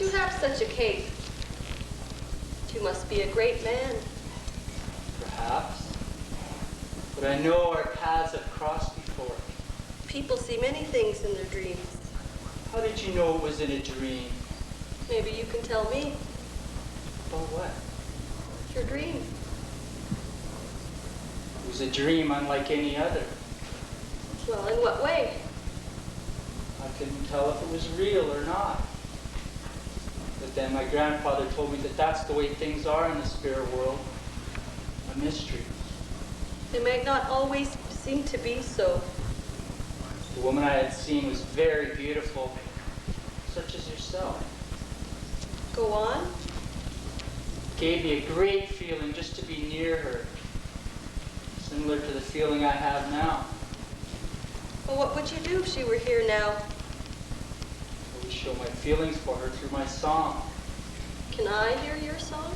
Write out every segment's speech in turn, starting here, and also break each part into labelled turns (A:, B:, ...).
A: you have such a cape? You must be a great man.
B: Perhaps. But I know our paths have crossed before.
A: People see many things in their dreams.
B: How did you know it was in a dream?
A: Maybe you can tell me.
B: About what?
A: Your dream.
B: It was a dream unlike any other.
A: Well, in what way?
B: I couldn't tell if it was real or not. But then my grandfather told me that that's the way things are in the spirit world. A mystery.
A: It may not always seem to be so.
B: The woman I had seen was very beautiful, such as yourself.
A: Go on.
B: It gave me a great feeling just to be near her, similar to the feeling I have now.
A: Well, what would you do if she were here now?
B: I would show my feelings for her through my song.
A: Can I hear your song?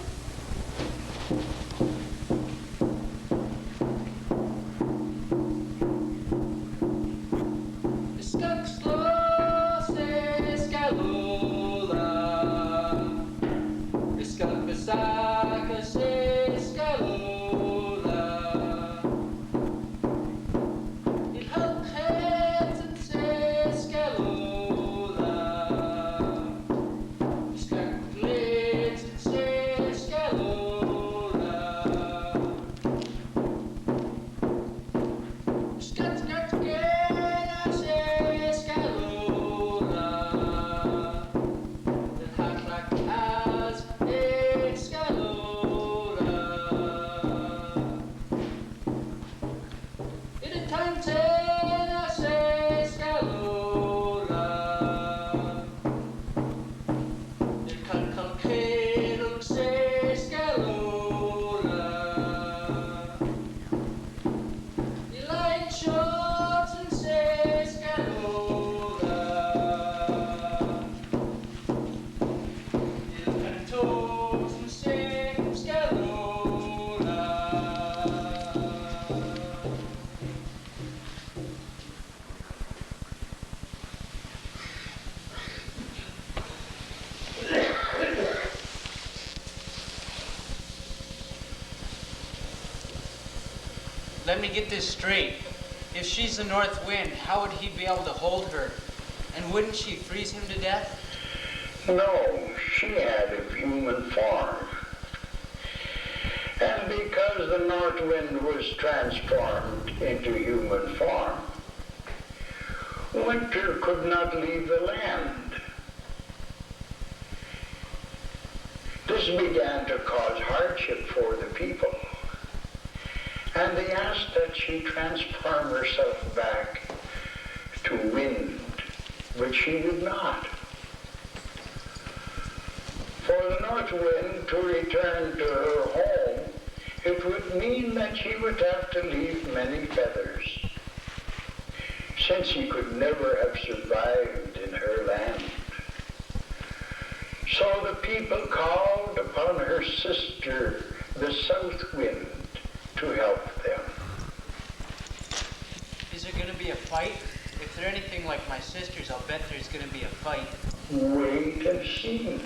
C: Let me get this straight. If she's the north wind, how would he be able to hold her? And wouldn't she freeze him to death?
D: No, she had a human form. And because the north wind was transformed into human form, winter could not leave the land. This began to cause hardship for the people. And they asked that she transform herself back to wind, but she would not. For the north wind to return to her home, it would mean that she would have to leave many feathers, since she could never have survived in her land. So the people called upon her sister, the south wind, to help them.
C: Is there going to be a fight? If they're anything like my sisters, I'll bet there's going to be a fight.
D: Wait and see.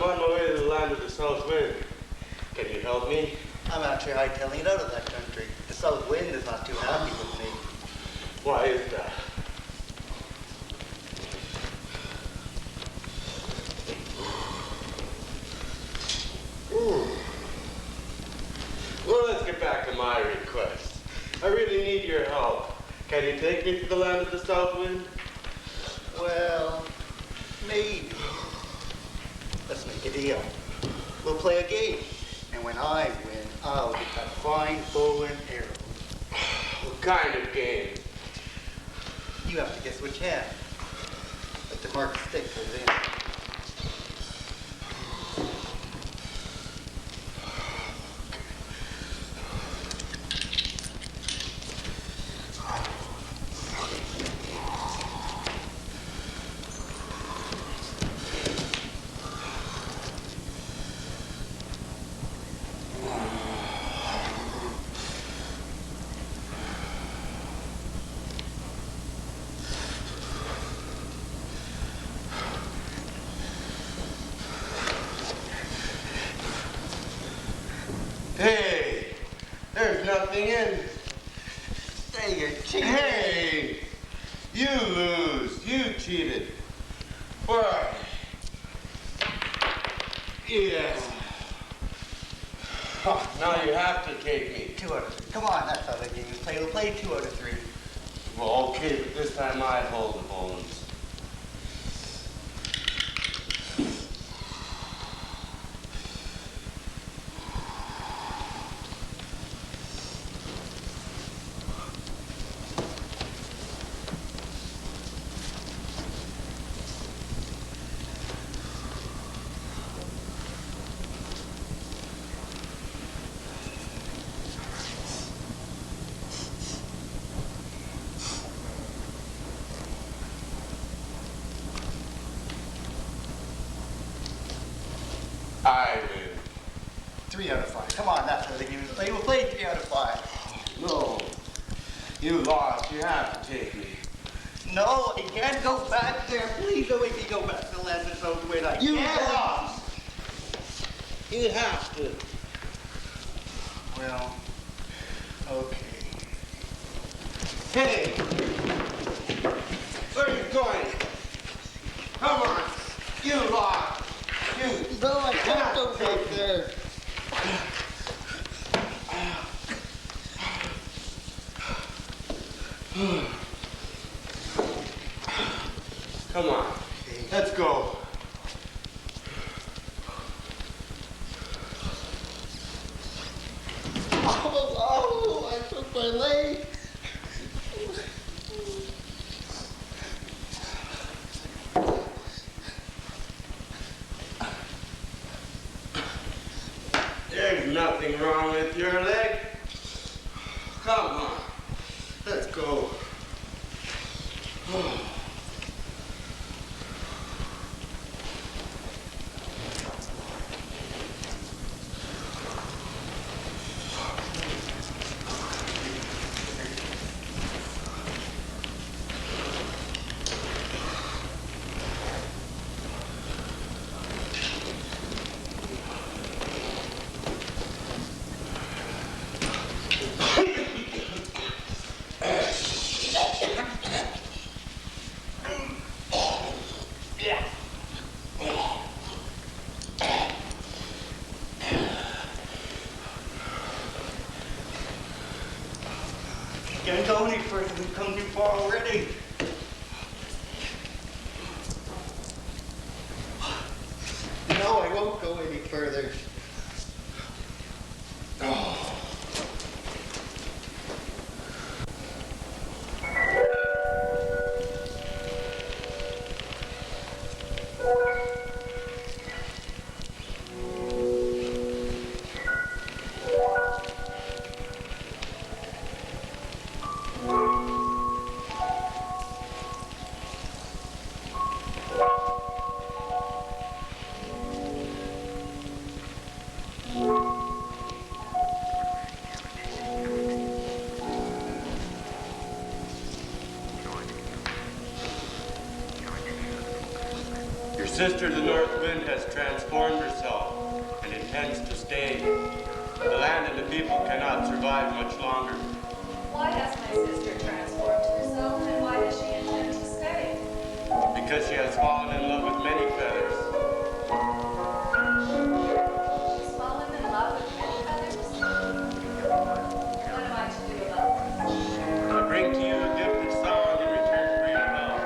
E: on my way to the land of the south wind. Can you help me?
F: I'm actually hightailing it out of that country. The south wind is not too happy with me.
E: Why is that? Well, let's get back to my request. I really need your help. Can you take me to the land of the south wind?
F: Well, maybe. Let's make a deal. We'll play a game. And when I win, I'll get that fine bow and arrow.
E: What kind of game?
F: You have to guess which hand. But the marked stick goes in.
E: Hey, there's nothing in.
F: Say you're cheating.
E: Hey, you lose. You cheated. Why? Yes. Now you have to take me.
F: 2 out of 3. Come on, that's how the game is played. We'll play 2 out of 3.
E: Well, okay, but this time I hold the bones. I win.
F: 3 out of 5. Come on, that's how the game is played. We'll play 3 out of 5.
E: No. You lost. You have to take me.
F: No, I can't go back there. Please don't make me go back to the land of the south wind. I
E: You
F: can't.
E: lost. You have to.
F: Well, okay.
E: Hey! Where are you going? Come on! You lost! You...
F: No, I can't go back there.
E: Come on. Let's go.
F: Oh, I took my leg.
E: There's nothing wrong with your leg. Come on. Let's go.
F: Can't go any further. We've come too far already. No, I won't go any further.
E: Your sister, the North Wind, has transformed herself and intends to stay. The land and the people cannot survive much longer.
G: Why has my sister transformed herself, and why does she intend to stay?
E: Because she has fallen in love with many feathers.
G: She's fallen in love with many feathers? What am I to do about this?
E: I bring to you a gift of song in return for your love.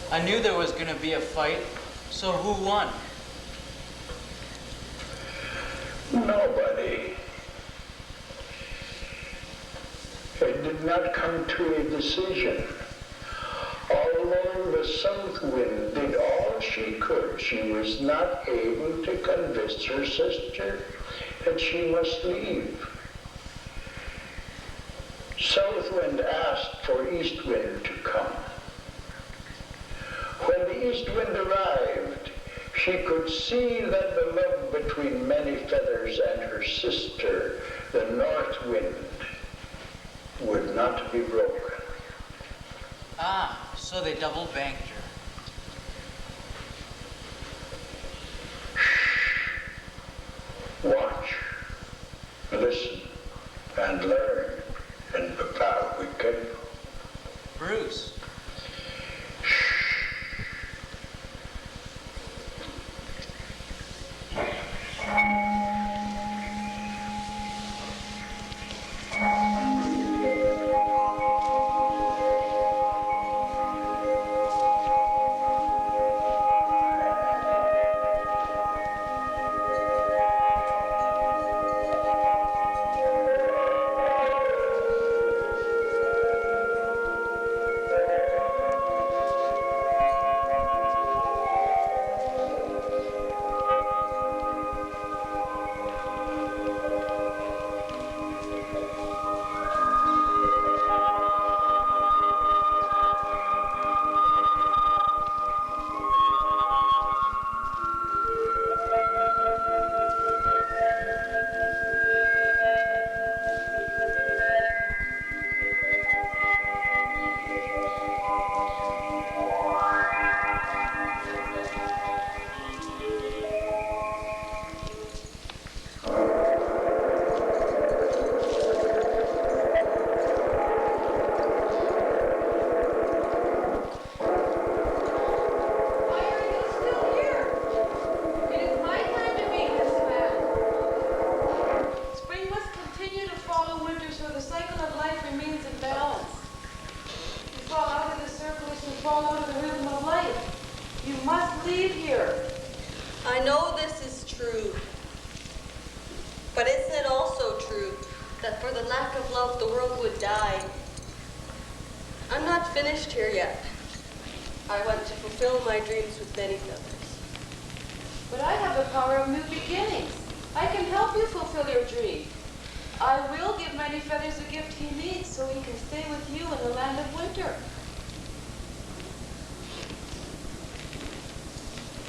C: I knew there was going to be a fight, so who won?
D: Nobody. It did not come to a decision. Although the south wind did all she could, she was not able to convince her sister that she must leave. South wind asked for east wind to come. When the east wind arrived, she could see that the love between Many Feathers and her sister, the north wind, would not be broken.
C: Ah, so they double banked her.
D: Watch, listen, and learn in the path we came.
C: Bruce.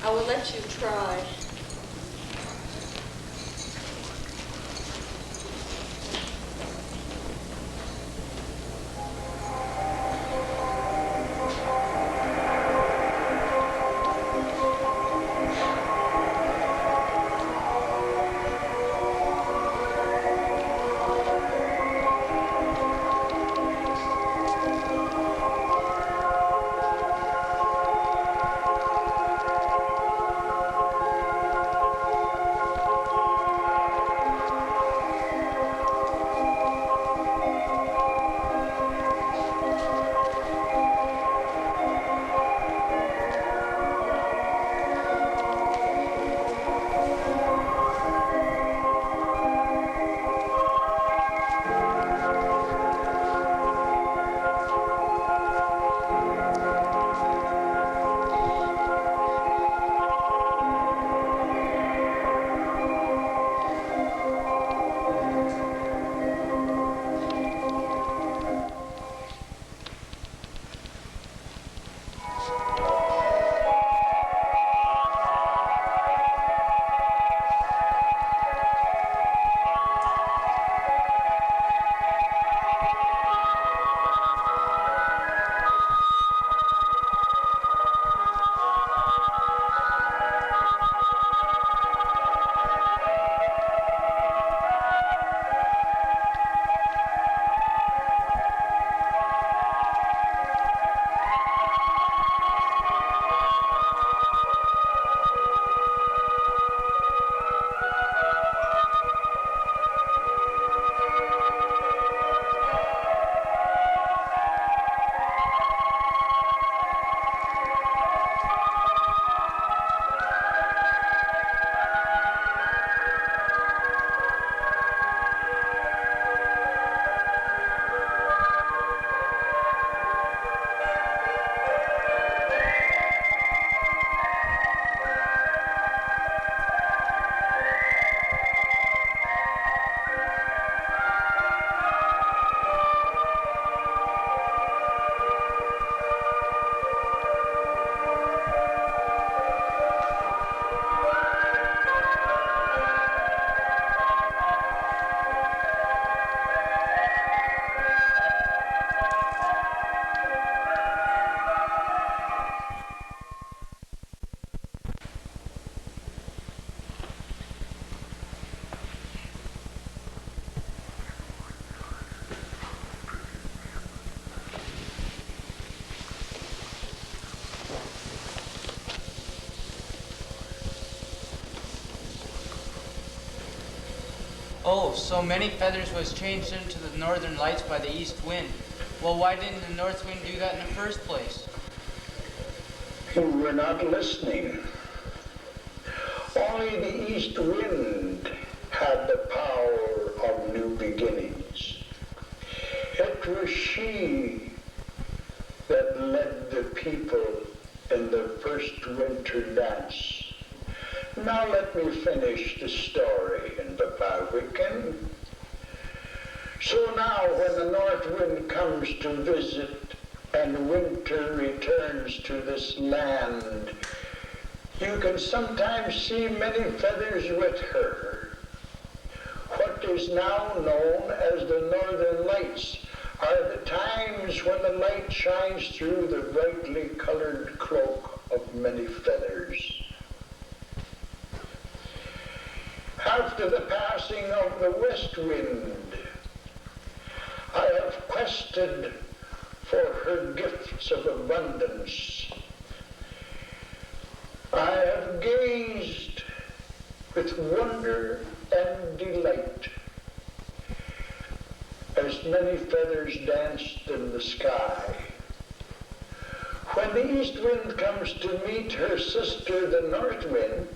A: I will let you try.
C: Oh, so many feathers was changed into the northern lights by the east wind. Well, why didn't the north wind do that in the first place?
D: You were not listening. Only the east wind had the power of new beginnings. It was she that led the people in the first winter dance. Now let me finish the story in the Featuirng. So now when the north wind comes to visit and winter returns to this land, you can sometimes see many feathers with her. What is now known as the northern lights are the times when the light shines through the brightly colored cloak of many feathers. After the passing of the west wind, I have quested for her gifts of abundance. I have gazed with wonder and delight as many feathers danced in the sky. When the east wind comes to meet her sister, the north wind,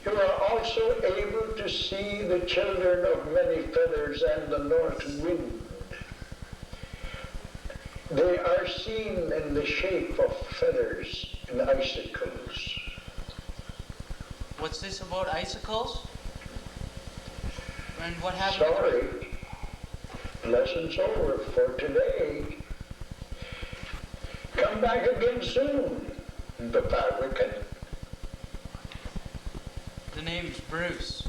D: you are also able to see the children of many feathers and the north wind. They are seen in the shape of feathers and icicles.
C: What's this about icicles? And what happened?
D: Sorry, lesson's over for today. Come back again soon, the Featuirng.
C: The name's Bruce.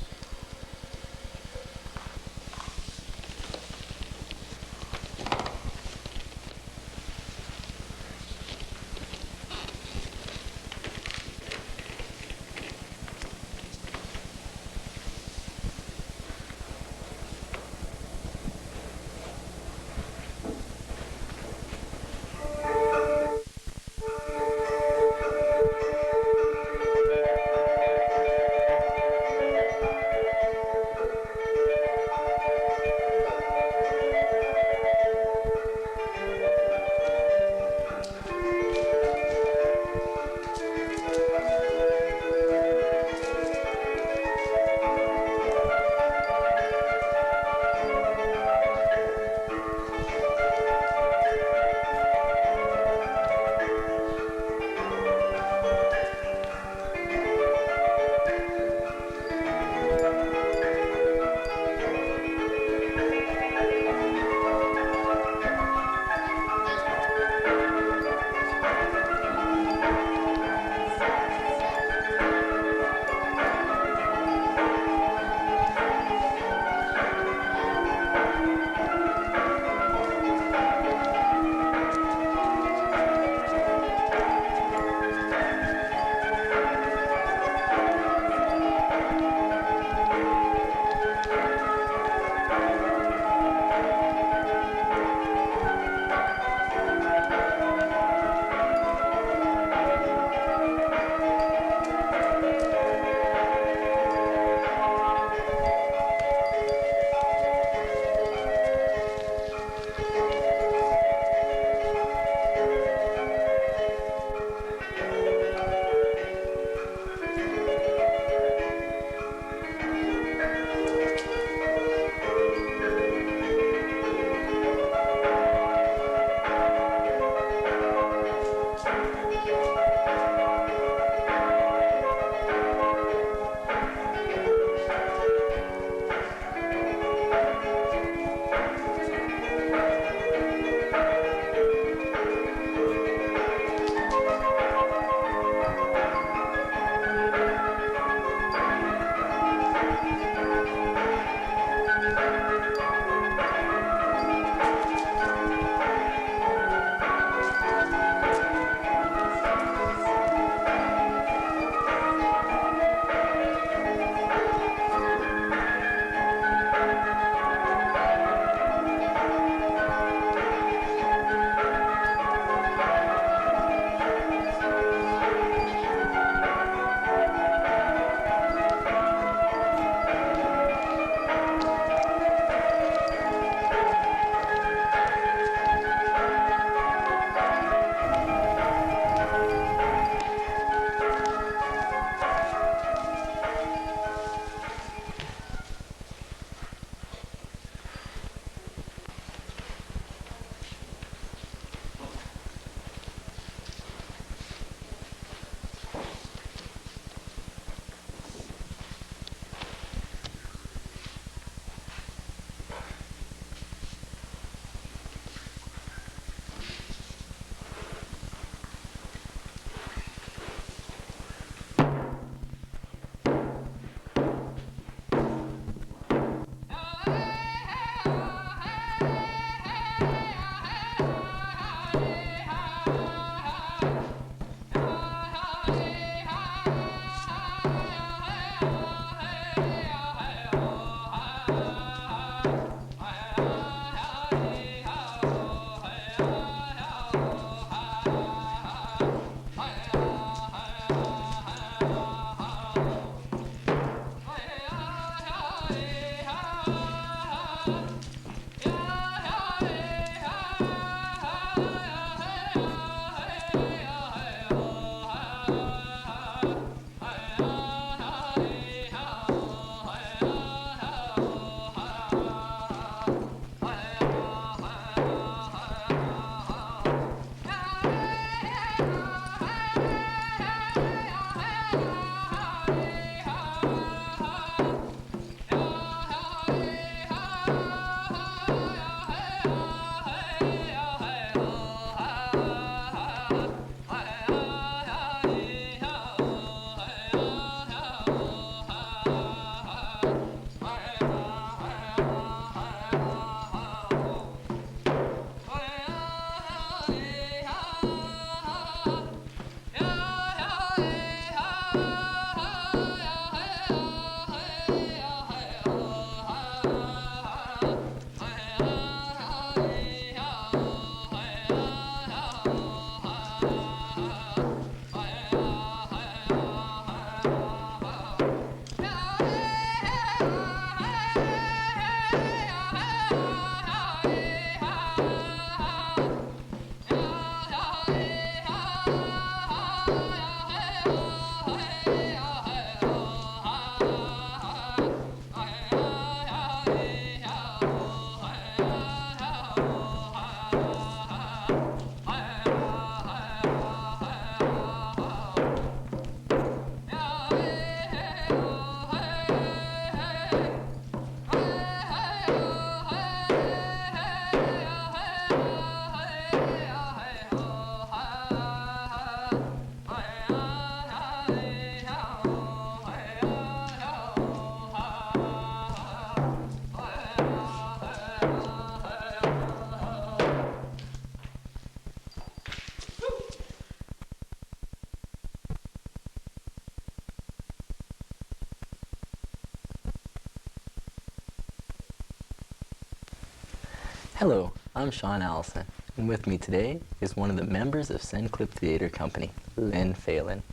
H: Hello, I'm Shawn Allison, and with me today is one of the members of Sen'klip Theatre Company, Lynn Phelan.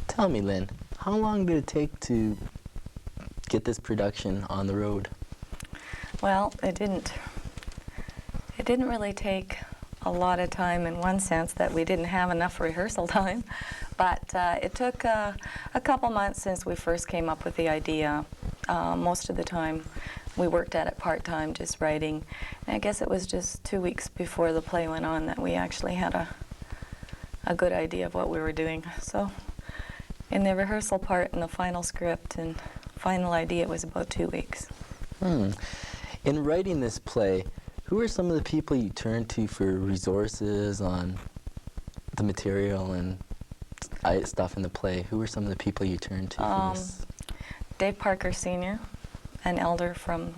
H: Tell me, Lynn, how long did it take to get this production on the road?
I: Well, it didn't really take a lot of time in one sense that we didn't have enough rehearsal time, but it took a couple months since we first came up with the idea. Most of the time we worked at it part-time, just writing. And I guess it was just 2 weeks before the play went on that we actually had a good idea of what we were doing. So in the rehearsal part and the final script and final idea, it was about 2 weeks.
H: In writing this play, who are some of the people you turn to for resources on the material and stuff in the play? Who are some of the people you turn to for this?
I: Dave Parker Sr., an elder from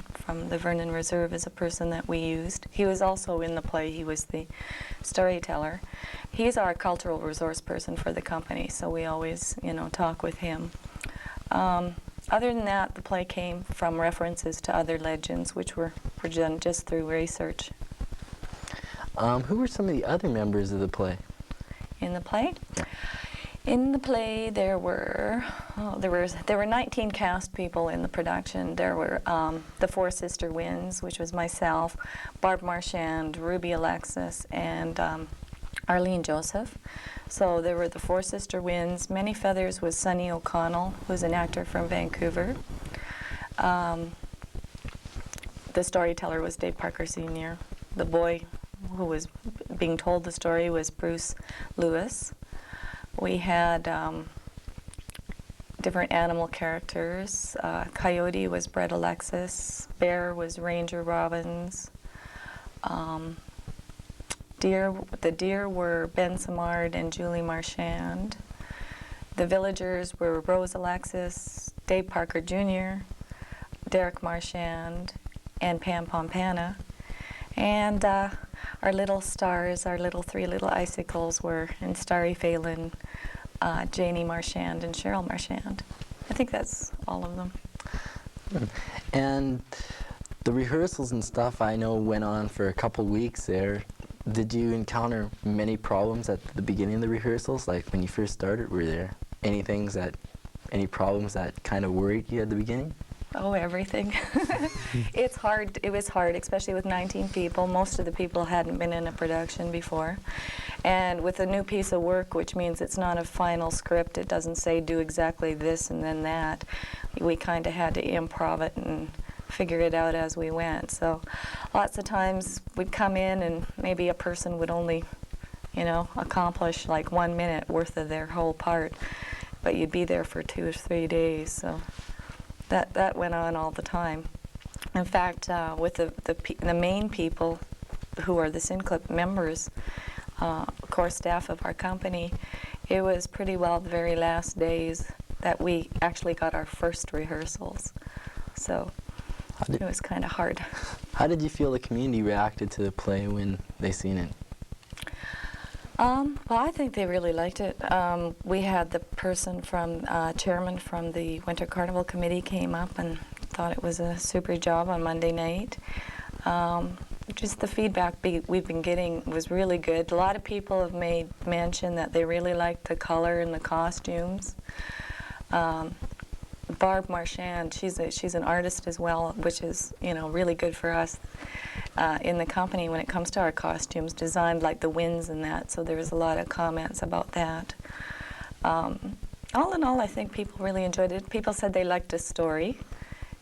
I: the Vernon Reserve, is a person that we used. He was also in the play. He was the storyteller. He's our cultural resource person for the company, so we always, talk with him. Other than that, the play came from references to other legends, which were done just through research.
H: Who were some of the other members of the play?
I: In the play? In the play, there were 19 cast people in the production. There were the Four Sister Winds, which was myself, Barb Marchand, Ruby Alexis, and Arlene Joseph. So there were the Four Sister Winds. Many Feathers was Sonny O'Connell, who's an actor from Vancouver. The storyteller was Dave Parker Sr. The boy who was being told the story was Bruce Lewis. We had different animal characters. Coyote was Brett Alexis. Bear was Ranger Robbins. The deer were Ben Samard and Julie Marchand. The villagers were Rose Alexis, Dave Parker Jr., Derek Marchand, and Pam Pompana. And our little stars, our three little icicles were in Starry Phelan, Janie Marchand, and Cheryl Marchand. I think that's all of them.
H: And the rehearsals and stuff, I know, went on for a couple weeks there. Did you encounter many problems at the beginning of the rehearsals? Like when you first started, were there any problems that kind of worried you at the beginning?
I: Oh, everything. It's hard. It was hard, especially with 19 people. Most of the people hadn't been in a production before. And with a new piece of work, which means it's not a final script, it doesn't say do exactly this and then that. We kind of had to improv it and figure it out as we went. So lots of times we'd come in and maybe a person would only, accomplish like 1 minute worth of their whole part, but you'd be there for 2 or 3 days. So that went on all the time. In fact, with the main people who are the Sen'klip members, core staff of our company, it was pretty well the very last days that we actually got our first rehearsals. So it was kind of hard.
H: How did you feel the community reacted to the play when they seen it?
I: Well, I think they really liked it. We had the person chairman from the Winter Carnival Committee came up and thought it was a super job on Monday night. Just the feedback we've been getting was really good. A lot of people have made mention that they really liked the color and the costumes. Barb Marchand, she's an artist as well, which is really good for us in the company when it comes to our costumes, designed like the winds and that. So there was a lot of comments about that. All in all, I think people really enjoyed it. People said they liked the story,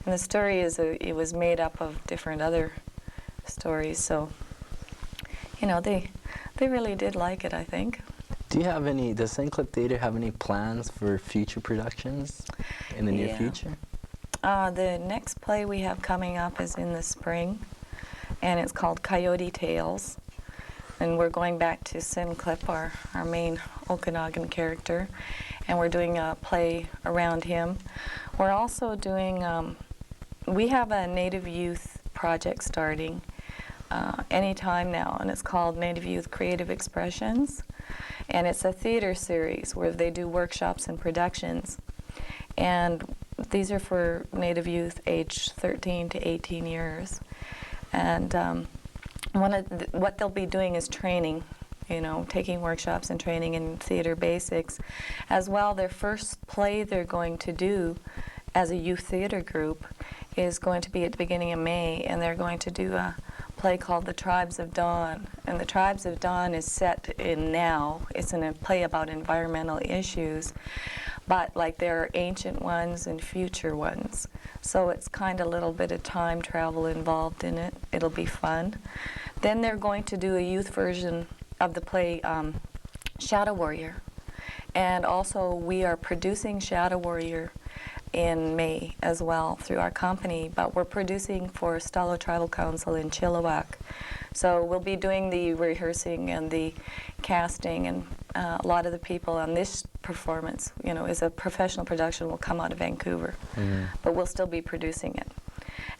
I: and the story it was made up of different other stories. So they really did like it, I think.
H: Does Sen'klip Theatre have any plans for future productions in the near future?
I: The next play we have coming up is in the spring, and it's called Coyote Tales. And we're going back to Sen'klip, our main Okanagan character, and we're doing a play around him. We're also doing, we have a Native Youth project starting anytime now, and it's called Native Youth Creative Expressions. And it's a theater series where they do workshops and productions. And these are for Native youth aged 13 to 18 years. And what they'll be doing is training, you know, taking workshops and training in theater basics. As well, their first play they're going to do as a youth theater group is going to be at the beginning of May, and they're going to do a play called The Tribes of Dawn. And The Tribes of Dawn is set in now. It's a play about environmental issues, but like there are ancient ones and future ones. So it's kind of a little bit of time travel involved in it. It'll be fun. Then they're going to do a youth version of the play Shadow Warrior. And also we are producing Shadow Warrior in May as well through our company, but we're producing for Stalo Tribal Council in Chilliwack. So we'll be doing the rehearsing and the casting, and a lot of the people on this performance, you know, is a professional production, will come out of Vancouver, but we'll still be producing it.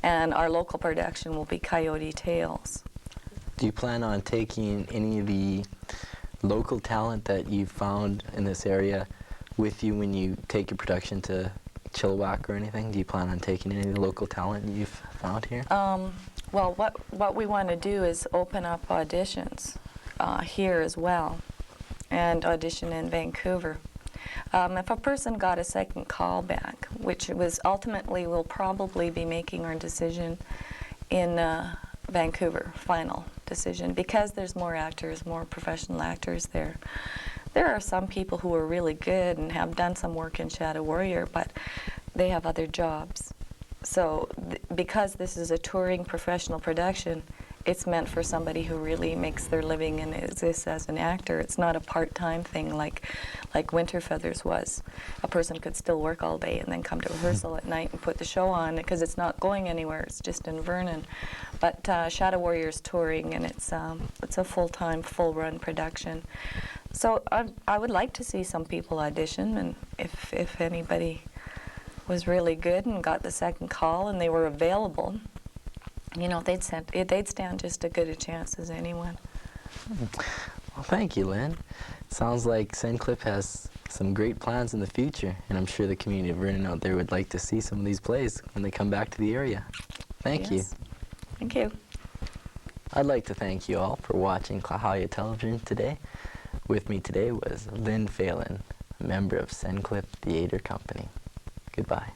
I: And our local production will be Coyote Tales.
H: Do you plan on taking any of the local talent that you've found in this area with you when you take your production to Chilliwack or anything? Do you plan on taking any of the local talent you've found here?
I: Well, what we want to do is open up auditions here as well, and audition in Vancouver. If a person got a second call back, which was ultimately we'll probably be making our decision in Vancouver, final decision, because there's more actors, more professional actors there. There are some people who are really good and have done some work in Shadow Warrior, but they have other jobs. So because this is a touring professional production, it's meant for somebody who really makes their living and exists as an actor. It's not a part-time thing like Winter Featehers was. A person could still work all day and then come to rehearsal at night and put the show on, because it's not going anywhere. It's just in Vernon. But Shadow Warrior's touring, and it's a full-time, full-run production. So I would like to see some people audition, and if anybody was really good and got the second call and they were available, you know, they'd stand just as good a chance as anyone.
H: Well, thank you, Lynn. Sounds like Sen'klip has some great plans in the future, and I'm sure the community of Vernon out there would like to see some of these plays when they come back to the area. Thank you.
I: Thank you.
H: I'd like to thank you all for watching Klahowya Television today. With me today was Lynn Phelan, a member of Sen'klip Theatre Company. Goodbye.